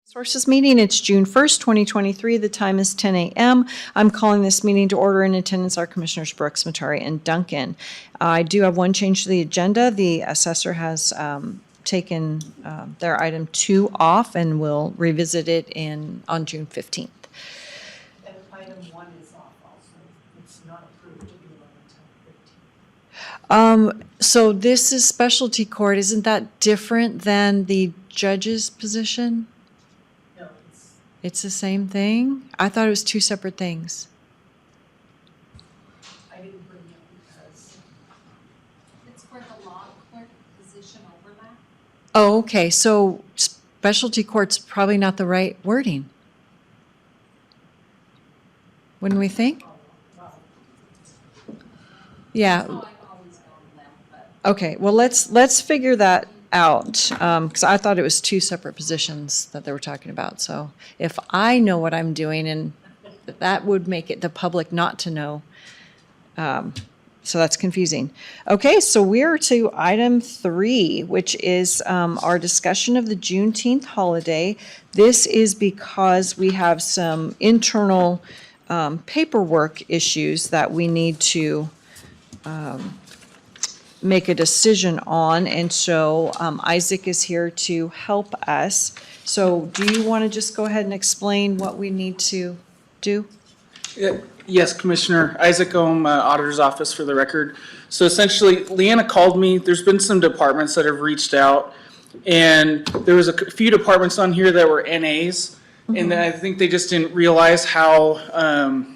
Sources meeting, it's June 1st, 2023. The time is 10 a.m. I'm calling this meeting to order. In attendance are Commissioners Brooks, Matari, and Duncan. I do have one change to the agenda. The assessor has taken their item 2 off and will revisit it on June 15th. And item 1 is off also. It's not approved to be on until 15th. So this is specialty court. Isn't that different than the judge's position? No, It's the same thing? I thought it was 2 separate things. I didn't bring it because It's where the law clerk position overlap. Oh, okay. So specialty court's probably not the right wording. Wouldn't we think? Yeah. Oh, I've always known them, but Okay. Well, let's figure that out because I thought it was 2 separate positions that they were talking about. So if I know what I'm doing, and that would make it the public not to know. So that's confusing. Okay, so we're to item 3, which is our discussion of the Juneteenth holiday. This is because we have some internal paperwork issues that we need to make a decision on, and so Isaac is here to help us. So do you want to just go ahead and explain what we need to do? Yes, Commissioner. Isaac Ohm, Auditor's Office for the record. So essentially, Leanna called me. There's been some departments that have reached out, and there was a few departments on here that were NAs, and I think they just didn't realize how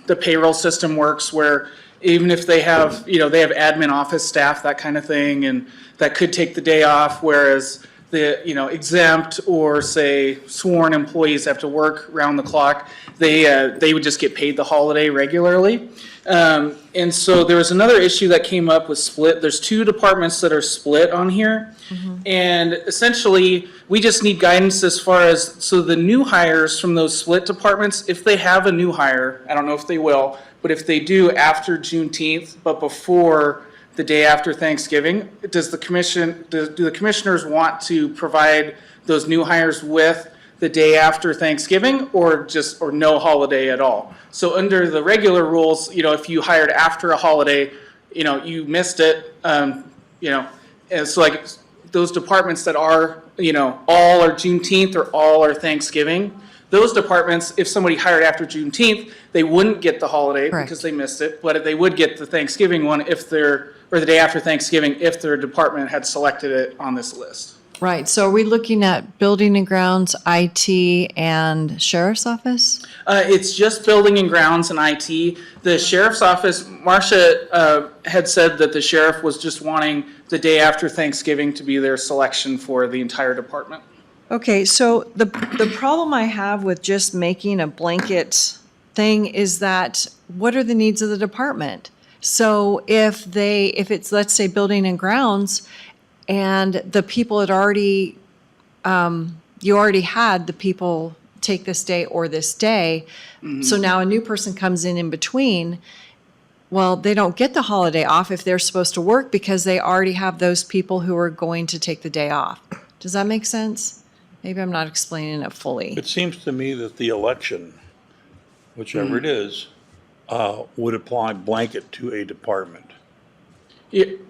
the payroll system works, where even if they have, they have admin office staff, that kind of thing, and that could take the day off, whereas the, exempt or say sworn employees have to work round the clock, they would just get paid the holiday regularly. And so there was another issue that came up with split. There's 2 departments that are split on here. And essentially, we just need guidance as far as, so the new hires from those split departments, if they have a new hire, I don't know if they will, but if they do after Juneteenth, but before the day after Thanksgiving, do the commissioners want to provide those new hires with the day after Thanksgiving, or no holiday at all? So under the regular rules, if you hired after a holiday, you missed it, and so like those departments that are, all are Juneteenth or all are Thanksgiving, those departments, if somebody hired after Juneteenth, they wouldn't get the holiday. Correct. Because they missed it, but they would get the Thanksgiving one or the day after Thanksgiving if their department had selected it on this list. Right, so are we looking at building and grounds, IT, and sheriff's office? It's just building and grounds and IT. The sheriff's office, Marcia had said that the sheriff was just wanting the day after Thanksgiving to be their selection for the entire department. Okay, so the problem I have with just making a blanket thing is that what are the needs of the department? So if it's, let's say, building and grounds, and the people had already, you already had the people take this day or this day, so now a new person comes in between, well, they don't get the holiday off if they're supposed to work because they already have those people who are going to take the day off. Does that make sense? Maybe I'm not explaining it fully. It seems to me that the election, whichever it is, would apply blanket to a department. And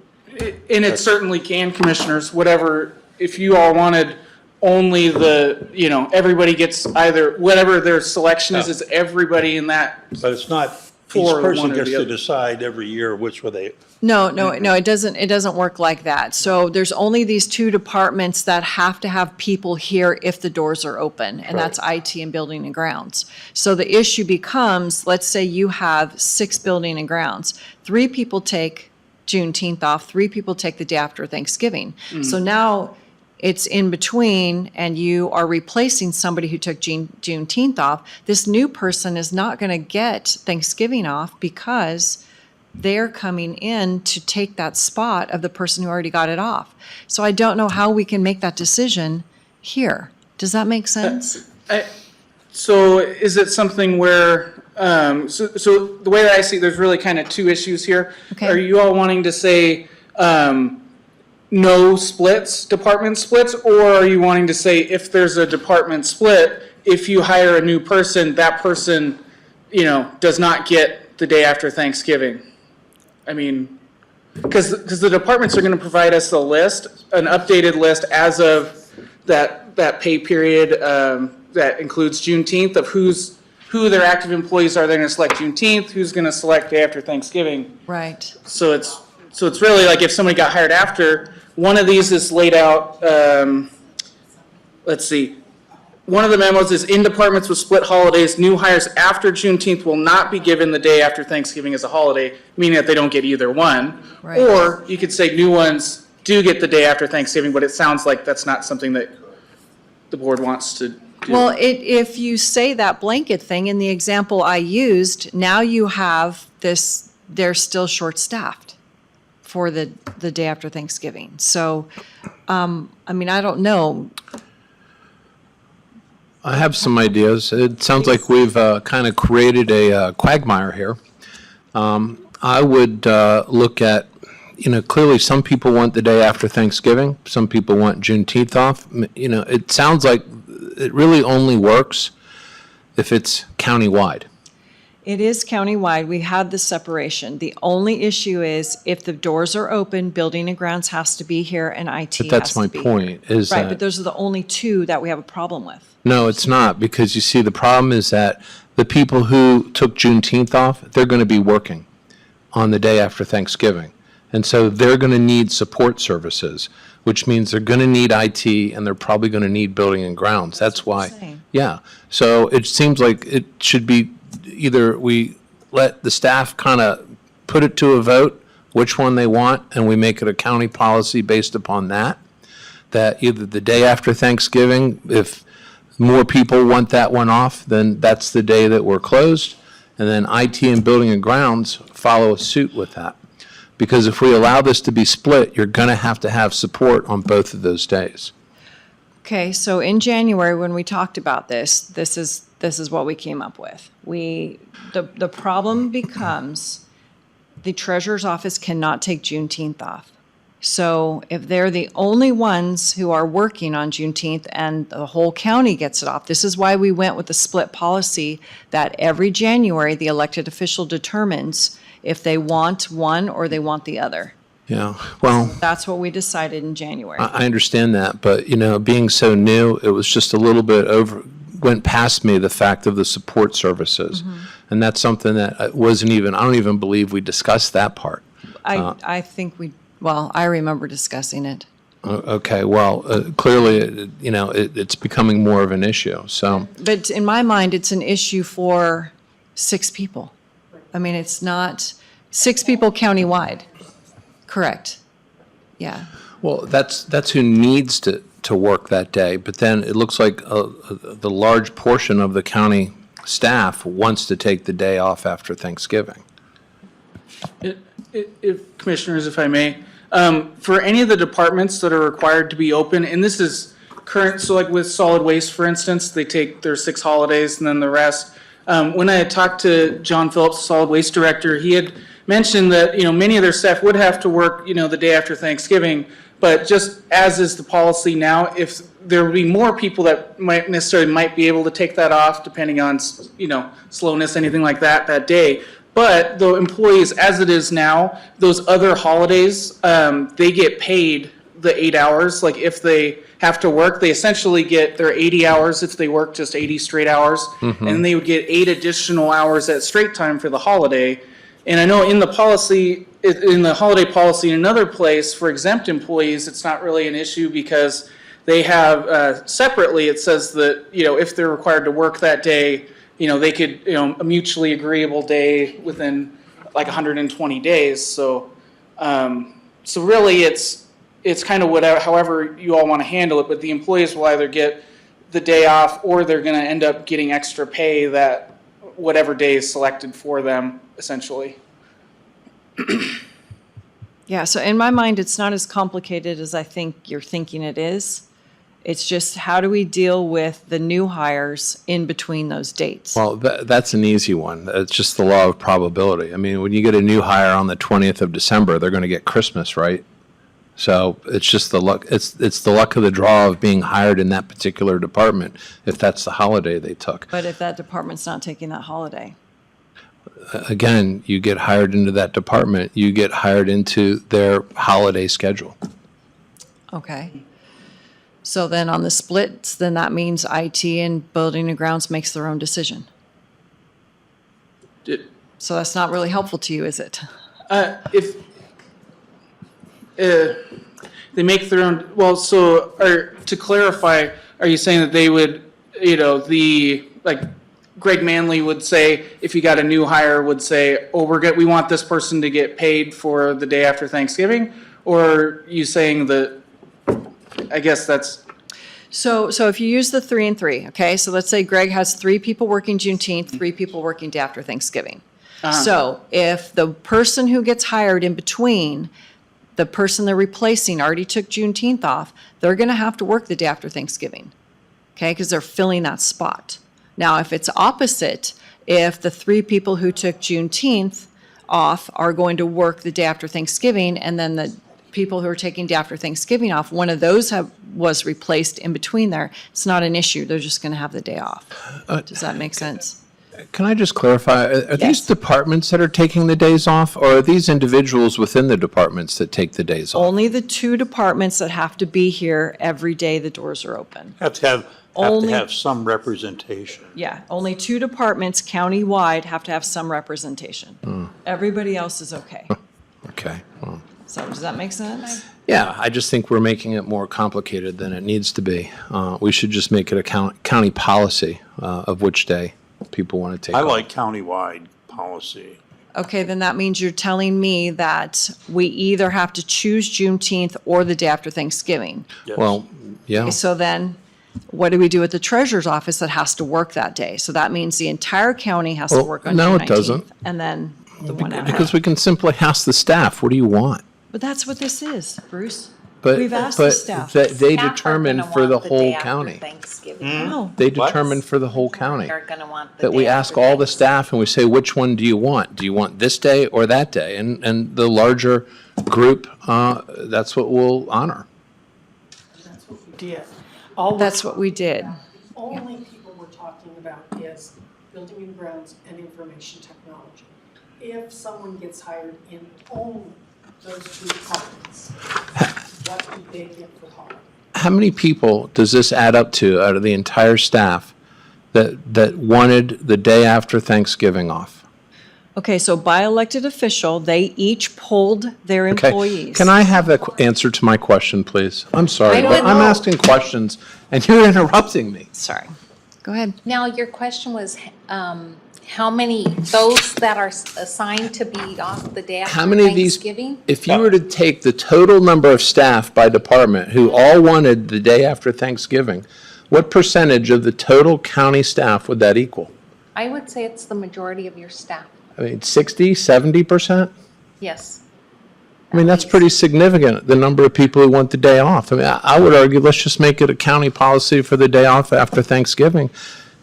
it certainly can, commissioners, whatever, if you all wanted only everybody gets either, whatever their selection is everybody in that. But it's not, each person gets to decide every year which way they. No, it doesn't work like that. So there's only these 2 departments that have to have people here if the doors are open, and that's IT and building and grounds. So the issue becomes, let's say you have 6 building and grounds. 3 people take Juneteenth off, 3 people take the day after Thanksgiving. So now it's in between, and you are replacing somebody who took Juneteenth off. This new person is not going to get Thanksgiving off because they're coming in to take that spot of the person who already got it off. So I don't know how we can make that decision here. Does that make sense? So is it something where, so the way that I see, there's really kind of 2 issues here. Okay. Are you all wanting to say no splits, department splits, or are you wanting to say if there's a department split, if you hire a new person, that person, does not get the day after Thanksgiving. I mean, because the departments are going to provide us a list, an updated list as of that pay period that includes Juneteenth of who their active employees are. They're going to select Juneteenth, who's going to select day after Thanksgiving. Right. So it's really like if somebody got hired after, one of these is laid out, let's see. One of the memos is in departments with split holidays, new hires after Juneteenth will not be given the day after Thanksgiving as a holiday, meaning that they don't get either one. Right. Or you could say new ones do get the day after Thanksgiving, but it sounds like that's not something that the board wants to do. Well, if you say that blanket thing in the example I used, now you have this, they're still short-staffed for the day after Thanksgiving. So, I mean, I don't know. I have some ideas. It sounds like we've kind of created a quagmire here. I would look at, clearly some people want the day after Thanksgiving. Some people want Juneteenth off. It sounds like it really only works if it's countywide. It is countywide. We had the separation. The only issue is if the doors are open, building and grounds has to be here and IT But that's has my to be point, here. is Right, that- but those are the only two that we have a problem with. No, it's not, because you see, the problem is that the people who took Juneteenth off, they're going to be working on the day after Thanksgiving. And so they're going to need support services, which means they're going to need IT and they're probably going to need building and grounds. That's what why. I'm saying. Yeah. So it seems like it should be either we let the staff kind of put it to a vote, which one they want, and we make it a county policy based upon that. That either the day after Thanksgiving, if more people want that one off, then that's the day that we're closed. And then IT and building and grounds follow suit with that. Because if we allow this to be split, you're going to have support on both of those days. Okay, so in January, when we talked about this is what we came up with. The problem becomes the treasurer's office cannot take Juneteenth off. So if they're the only ones who are working on Juneteenth and the whole county gets it off, this is why we went with the split policy that every January, the elected official determines if they want one or they want the other. Yeah, well, That's what we decided in January. I understand that, but, being so new, it was just a little bit went past me, the fact of the support services. And that's something that I don't even believe we discussed that part. I think I remember discussing it. Okay, well, clearly, it's becoming more of an issue, so. But in my mind, it's an issue for 6 people. I mean, it's not 6 people countywide. Correct. Yeah. Well, that's who needs to work that day, but then it looks like the large portion of the county staff wants to take the day off after Thanksgiving. If commissioners, if I may, for any of the departments that are required to be open, and this is current, so like with solid waste, for instance, they take their 6 holidays and then the rest. When I had talked to John Phillips, solid waste director, he had mentioned that, many of their staff would have to work, the day after Thanksgiving, but just as is the policy now, if there would be more people that might be able to take that off, depending on, slowness, anything like that day. But the employees, as it is now, those other holidays, they get paid the 8 hours. Like if they have to work, they essentially get their 80 hours if they work just 80 straight hours. And they would get 8 additional hours at straight time for the holiday. And I know in the policy, in the holiday policy in another place for exempt employees, it's not really an issue because they have separately, it says that, if they're required to work that day, they could, a mutually agreeable day within like 120 days. So, so really it's kind of whatever, however you all want to handle it, but the employees will either get the day off or they're going to end up getting extra pay that whatever day is selected for them, essentially. Yeah, so in my mind, it's not as complicated as I think you're thinking it is. It's just how do we deal with the new hires in between those dates? Well, that's an easy one. It's just the law of probability. I mean, when you get a new hire on the 20th of December, they're going to get Christmas, right? So it's just the luck, it's the luck of the draw of being hired in that particular department, if that's the holiday they took. But if that department's not taking that holiday, Again, you get hired into that department, you get hired into their holiday schedule. okay. So then on the splits, then that means IT and Building and Grounds makes their own decision. So that's not really helpful to you, is it? If they make their own, well, so, to clarify, are you saying that they would, like Greg Manley would say, if you got a new hire, would say, oh, we want this person to get paid for the day after Thanksgiving? Or are you saying that, I guess that's, So if you use the 3 and 3, okay, so let's say Greg has 3 people working Juneteenth, 3 people working day after Thanksgiving. So if the person who gets hired in between, the person they're replacing already took Juneteenth off, they're going to have to work the day after Thanksgiving, okay, because they're filling that spot. Now, if it's opposite, if the 3 people who took Juneteenth off are going to work the day after Thanksgiving, and then the people who are taking day after Thanksgiving off, one of those was replaced in between there, it's not an issue. They're just going to have the day off. Does that make sense? Can I just clarify, are these Yes. departments that are taking the days off, or are these individuals within the departments that take the days off? Only the 2 departments that have to be here every day the doors are open. Have to Only- have some representation. Yeah, only 2 departments countywide have to have some representation. Everybody else is okay. Okay, well, So does that make sense? yeah, I just think we're making it more complicated than it needs to be. We should just make it a county policy of which day people want to take I off. like countywide policy. Okay, then that means you're telling me that we either have to choose Juneteenth or the day after Thanksgiving. Yes. Well, yeah, So then, what do we do with the treasurer's office that has to work that day? So that means the entire county has to Well, work on no, June it 19th. doesn't. And then the one after. because we can simply ask the staff, what do you want? But that's what this is, Bruce. But, We've asked the but staff. they Staff are determine gonna for the want day whole after county. Thanksgiving. No, They What? determine for the whole county. They're gonna want the That we day ask after all the Thanksgiving. staff and we say, which one do you want? Do you want this day or that day? And the larger group, that's what we'll honor. That's what we did. All we're that's what we did. Only people we're talking about is building and grounds and information technology. If someone gets hired in only those 2 departments, what do they get for holiday? How many people does this add up to out of the entire staff that wanted the day after Thanksgiving off? Okay, so by elected official, they each polled their Okay. employees. Can I have the answer to my question, please? I'm sorry, I but don't I'm know. asking questions and you're interrupting me. Sorry. Go ahead. Now, your question was, how many, those that are assigned to be off the day How after many of these, Thanksgiving? if you were to take the total number of staff by department who all wanted the day after Thanksgiving, what percentage of the total county staff would that equal? I would say it's the majority of your staff, I mean, 60, 70%? yes. I mean, that's pretty significant, the number of people who want the day off. I mean, I would argue, let's just make it a county policy for the day off after Thanksgiving,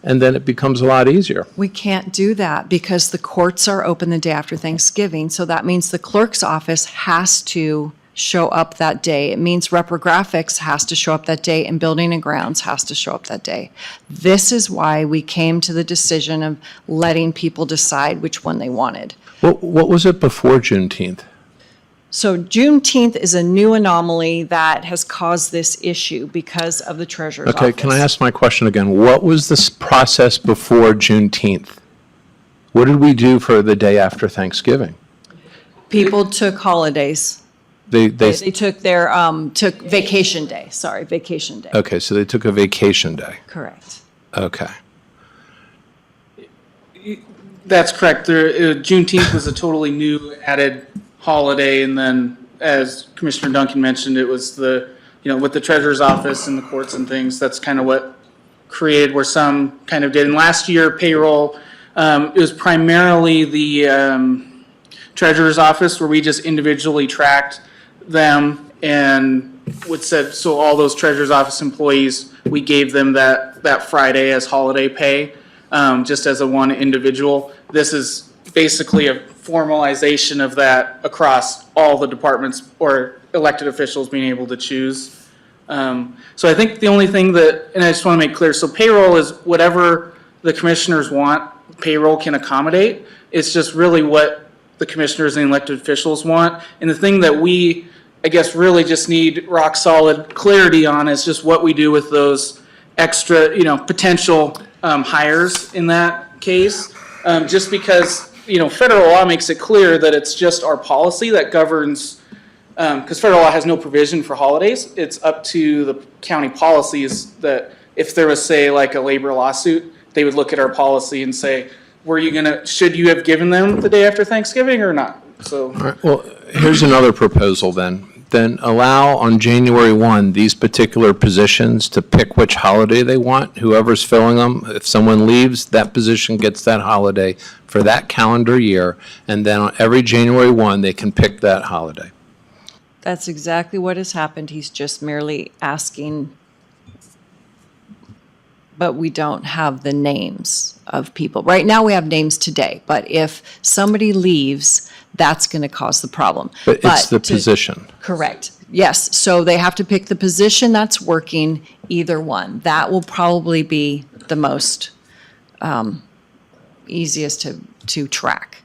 and then it becomes a lot easier. We can't do that because the courts are open the day after Thanksgiving. So that means the clerk's office has to show up that day. It means reprographics has to show up that day and Building and Grounds has to show up that day. This is why we came to the decision of letting people decide which one they wanted. What was it before Juneteenth? So Juneteenth is a new anomaly that has caused this issue because of the treasurer's office. Okay, can I ask my question again? What was this process before Juneteenth? What did we do for the day after Thanksgiving? People took holidays. They, They took their, took vacation day, vacation day. okay, so they took a vacation day. Correct. Okay. that's correct. Juneteenth was a totally new added holiday, and then, as Commissioner Duncan mentioned, it was with the treasurer's office and the courts and things, that's kind of what created where some kind of did. And last year, payroll, it was primarily the treasurer's office where we just individually tracked them and so all those treasurer's office employees, we gave them that Friday as holiday pay, just as a one individual. This is basically a formalization of that across all the departments, or elected officials being able to choose. So I think the only thing that, and I just want to make clear, so payroll is whatever the commissioners want, payroll can accommodate. It's just really what the commissioners and elected officials want. And the thing that we, I guess, really just need rock solid clarity on is just what we do with those extra, potential hires in that case. Just because, federal law makes it clear that it's just our policy that governs, because federal law has no provision for holidays. It's up to the county policies that if there was, say, like a labor lawsuit, they would look at our policy and say, should you have given them the day after Thanksgiving or not? So. All right, well, here's another proposal then. Then allow on January 1, these particular positions to pick which holiday they want, whoever's filling them. If someone leaves, that position gets that holiday for that calendar year, and then on every January 1, they can pick that holiday. That's exactly what has happened. He's just merely asking, but we don't have the names of people. Right now, we have names today, but if somebody leaves, that's going to cause the problem. But it's the to- position. Correct. Yes, so they have to pick the position that's working, either one. That will probably be the most easiest to track.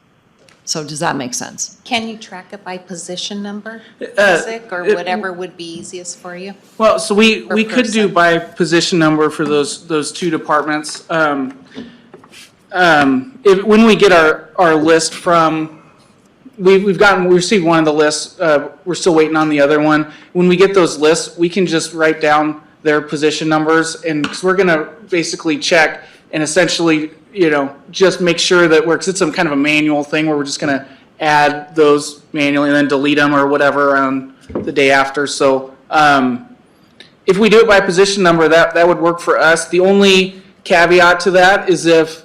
So does that make sense? Can you track it by position number, Isaac, or whatever would be easiest for you? Well, so we could do person. by position number for those two departments. When we get our list from, we received one of the lists, we're still waiting on the other one. When we get those lists, we can just write down their position numbers, and, because we're gonna basically check and essentially, just make sure that because it's some kind of a manual thing where we're just gonna add those manually and then delete them or whatever on the day after. So, if we do it by position number, that would work for us. The only caveat to that is if,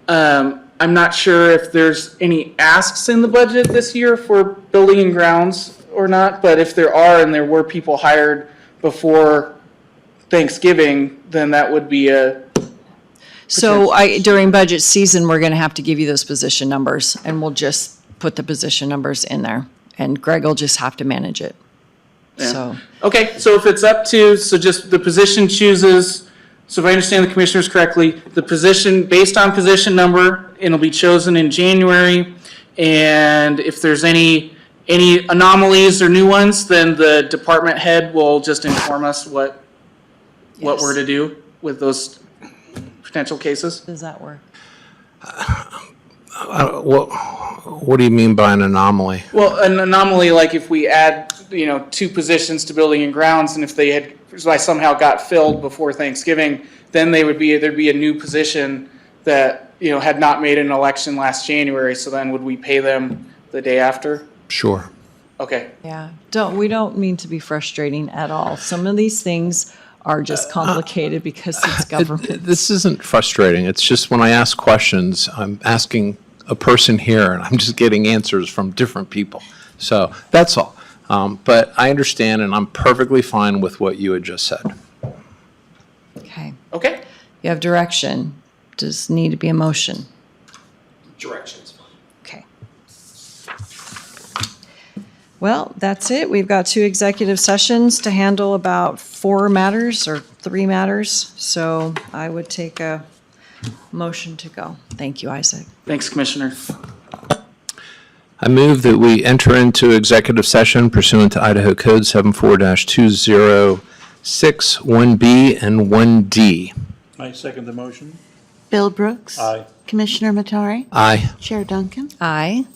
I'm not sure if there's any asks in the budget this year for building and grounds or not, but if there are and there were people hired before Thanksgiving, then that would be So during budget season, we're going to have to give you those position numbers, and we'll just put the position numbers in there, and Greg will just have to manage it. Yeah. So, Okay, so if it's up to, so just the position chooses, so if I understand the commissioners correctly, the position, based on position number, it'll be chosen in January, and if there's any anomalies or new ones, then the department head will just inform us what Yes. we're to do with those potential cases. does that work? What do you mean by an anomaly? Well, an anomaly, like if we add, two positions to building and grounds, and if they had somehow got filled before Thanksgiving, then there'd be a new position that, had not made an election last January, so then would we pay them the day after? Sure. Okay, Yeah, we don't mean to be frustrating at all. Some of these things are just complicated because it's government. This isn't frustrating. It's just when I ask questions, I'm asking a person here, and I'm just getting answers from different people. So that's all. But I understand, and I'm perfectly fine with what you had just said. Okay, okay. you have direction. Does need to be a motion. Directions fine. Okay. Well, that's it. We've got 2 executive sessions to handle about 4 matters or 3 matters. So I would take a motion to go. Thank you, Isaac. Thanks, Commissioner. I move that we enter into executive session pursuant to Idaho Code 74-206, 1B and 1D. I second the motion. Bill Brooks. Aye. Commissioner Matari. Aye. Chair Duncan. Aye.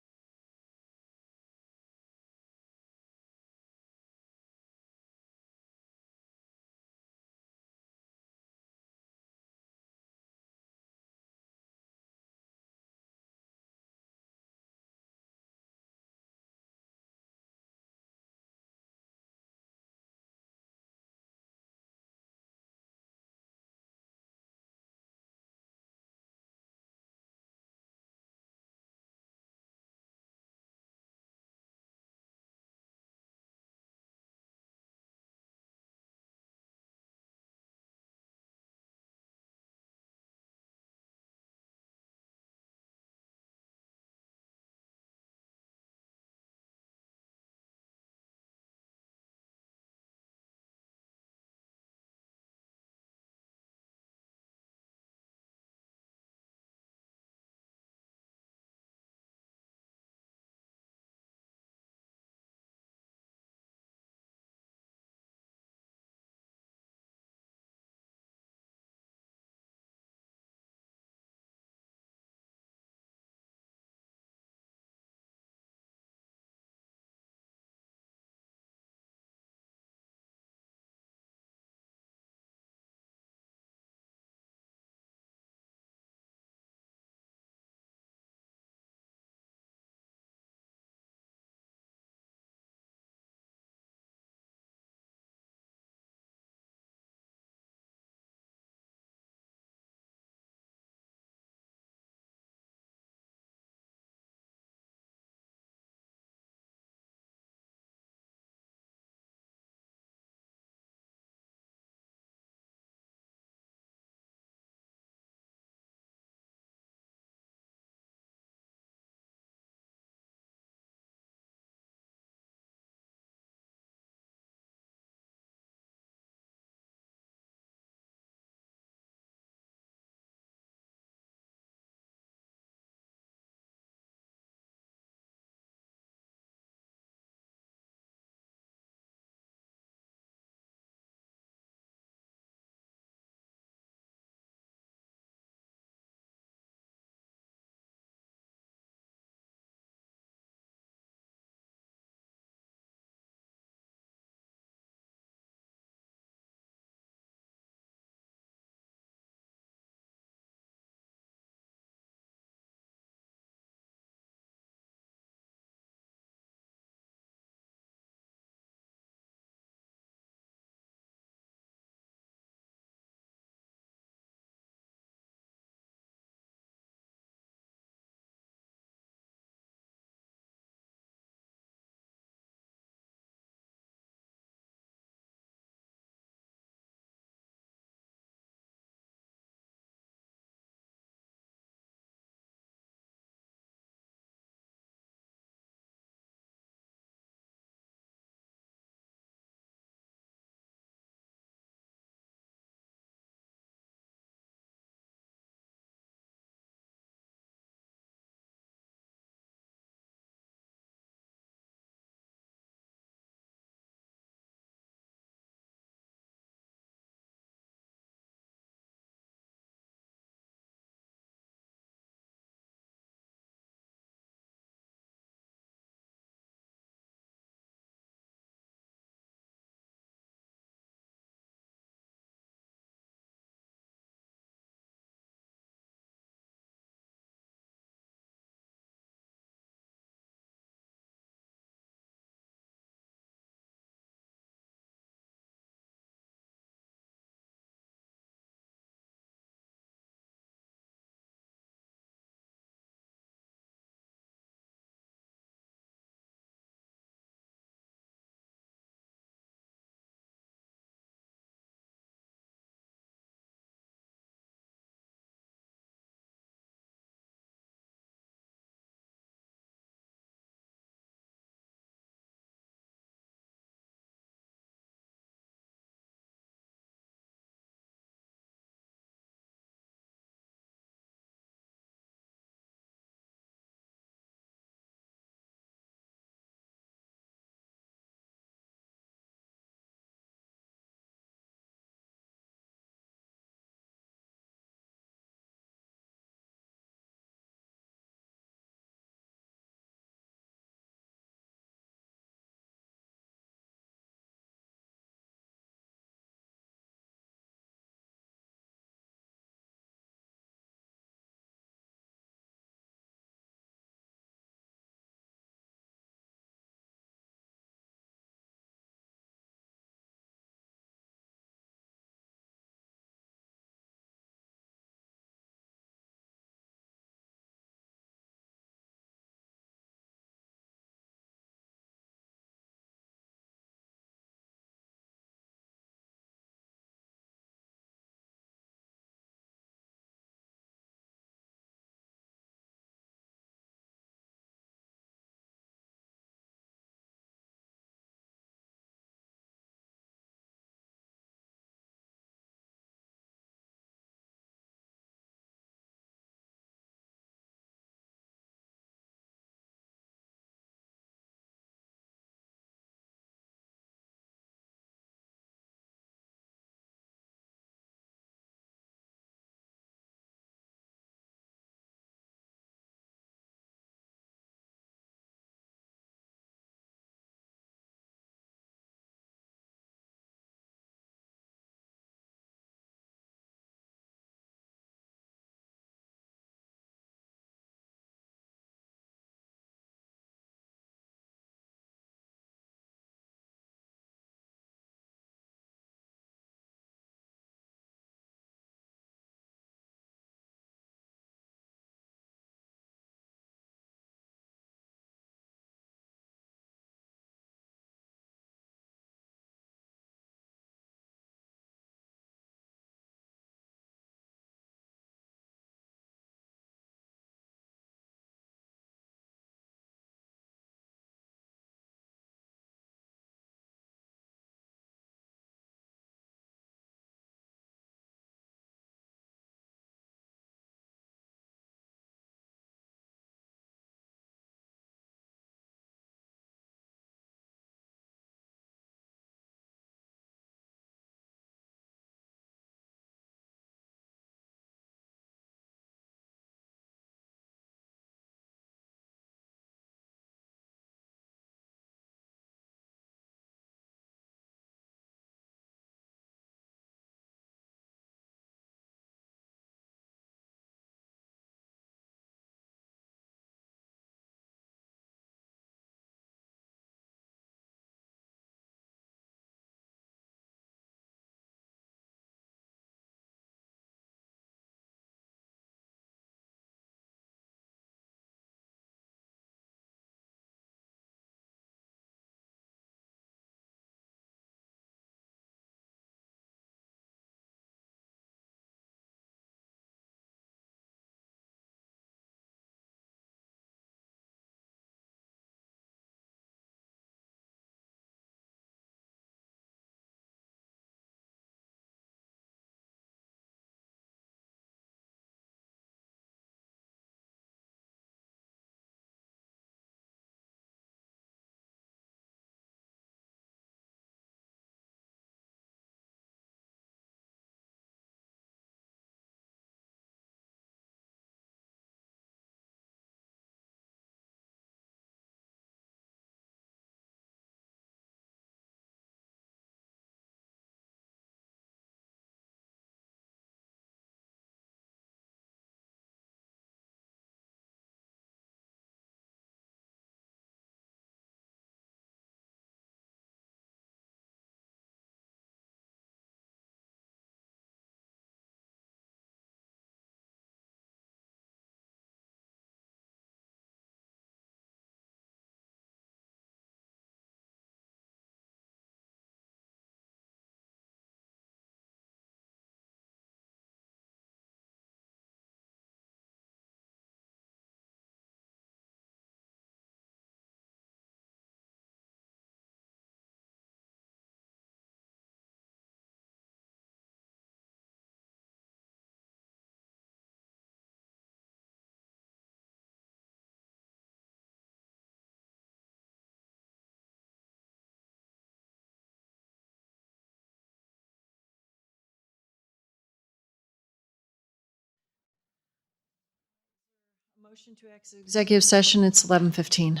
Motion to exit executive session, it's 11:15.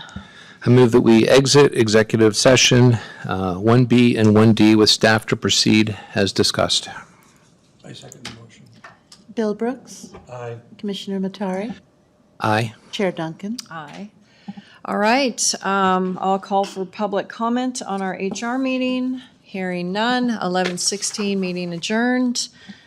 I move that we exit executive session, 1B and 1D with staff to proceed as discussed. I second the motion. Bill Brooks. Aye. Commissioner Matari. Aye. Chair Duncan. Aye. All right, I'll call for public comment on our HR meeting. Hearing none, 11:16, meeting adjourned.